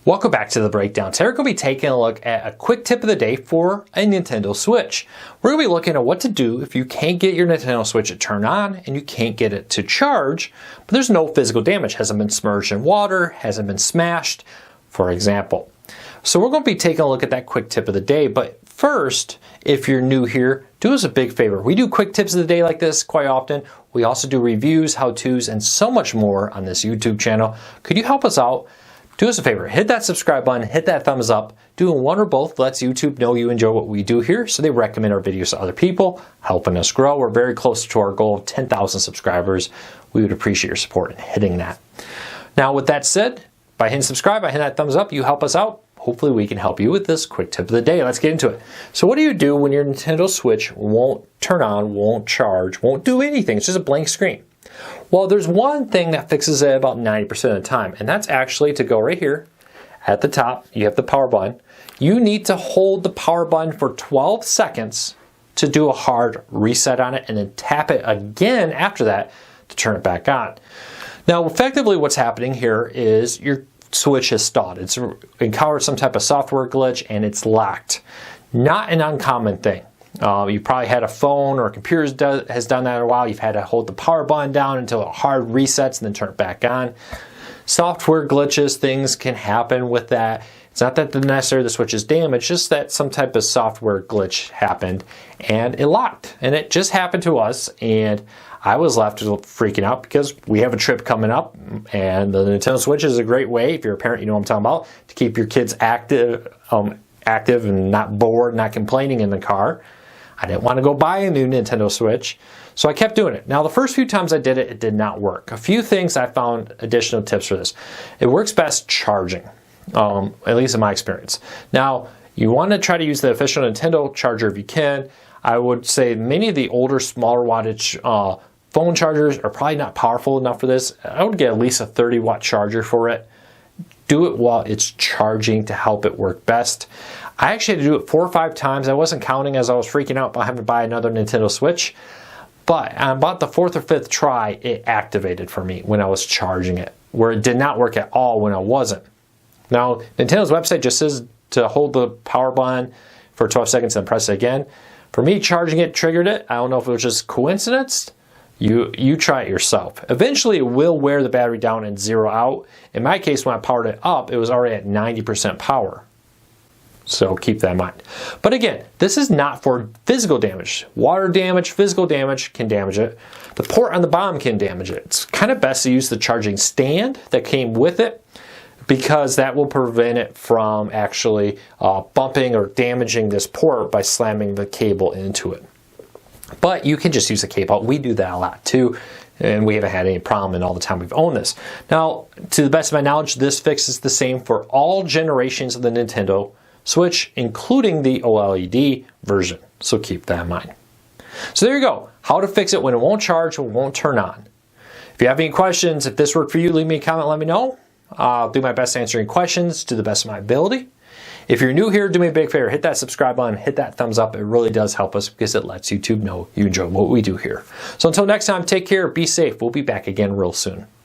Welcome back to the breakdown. Today we're going to be taking a look at a quick tip of the day for a Nintendo Switch. We're going to be looking at what to do if you can't get your Nintendo Switch to turn on and you can't get it to charge, but there's no physical damage, hasn't been submerged in water, hasn't been smashed, for example. So we're going to be taking a look at that quick tip of the day, but first, if you're new here, do us a big favor. We do quick tips of the day like this quite often. We also do reviews, how-tos, and so much more on this YouTube channel. Could you help us out? Do us a favor, hit that subscribe button, hit that thumbs up. Doing one or both lets YouTube know you enjoy what we do here, so they recommend our videos to other people, helping us grow. We're very close to our goal of 10,000 subscribers. We would appreciate your support in hitting that. Now, with that said, by hitting subscribe, by hitting that thumbs up, you help us out. Hopefully we can help you with this quick tip of the day. Let's get into it. So what do you do when your Nintendo Switch won't turn on, won't charge, won't do anything? It's just a blank screen. Well, there's one thing that fixes it about 90% of the time, and that's actually to go right here at the top. You have the power button. You need to hold the power button for 12 seconds to do a hard reset on it, and then tap it again after that to turn it back on. Now, effectively what's happening here is your Switch has stalled. It's encountered some type of software glitch and it's locked. Not an uncommon thing. You probably had a phone or a computer has done that in a while. You've had to hold the power button down until it hard resets and then turn it back on. Software glitches, things can happen with that. It's not that necessarily the Switch is damaged, just that some type of software glitch happened and it locked. And it just happened to us, and I was left freaking out because we have a trip coming up, and the Nintendo Switch is a great way, if you're a parent, you know what I'm talking about, to keep your kids active and not bored, not complaining in the car. I didn't want to go buy a new Nintendo Switch, so I kept doing it. Now, the first few times I did it, it did not work. A few things I found additional tips for this. It works best charging, at least in my experience. Now, you want to try to use the official Nintendo charger if you can. I would say many of the older, smaller wattage phone chargers are probably not powerful enough for this. I would get at least a 30-watt charger for it. Do it while it's charging to help it work best. I actually had to do it 4 or 5 times. I wasn't counting as I was freaking out about having to buy another Nintendo Switch. But on about the 4th or 5th try, it activated for me when I was charging it, where it did not work at all when I wasn't. Now, Nintendo's website just says to hold the power button for 12 seconds and press it again. For me, charging it triggered it. I don't know if it was just coincidence. You try it yourself. Eventually, it will wear the battery down and zero out. In my case, when I powered it up, it was already at 90% power. So keep that in mind. But again, this is not for physical damage. Water damage, physical damage can damage it. The port on the bottom can damage it. It's kind of best to use the charging stand that came with it, because that will prevent it from actually bumping or damaging this port by slamming the cable into it. But you can just use a cable. We do that a lot too, and we haven't had any problem in all the time we've owned this. Now, to the best of my knowledge, this fix is the same for all generations of the Nintendo Switch, including the OLED version. So keep that in mind. So there you go. How to fix it when it won't charge or won't turn on. If you have any questions, if this worked for you, leave me a comment, let me know. I'll do my best answering questions to the best of my ability. If you're new here, do me a big favor, hit that subscribe button, hit that thumbs up. It really does help us because it lets YouTube know you enjoy what we do here. So until next time, take care, be safe. We'll be back again real soon.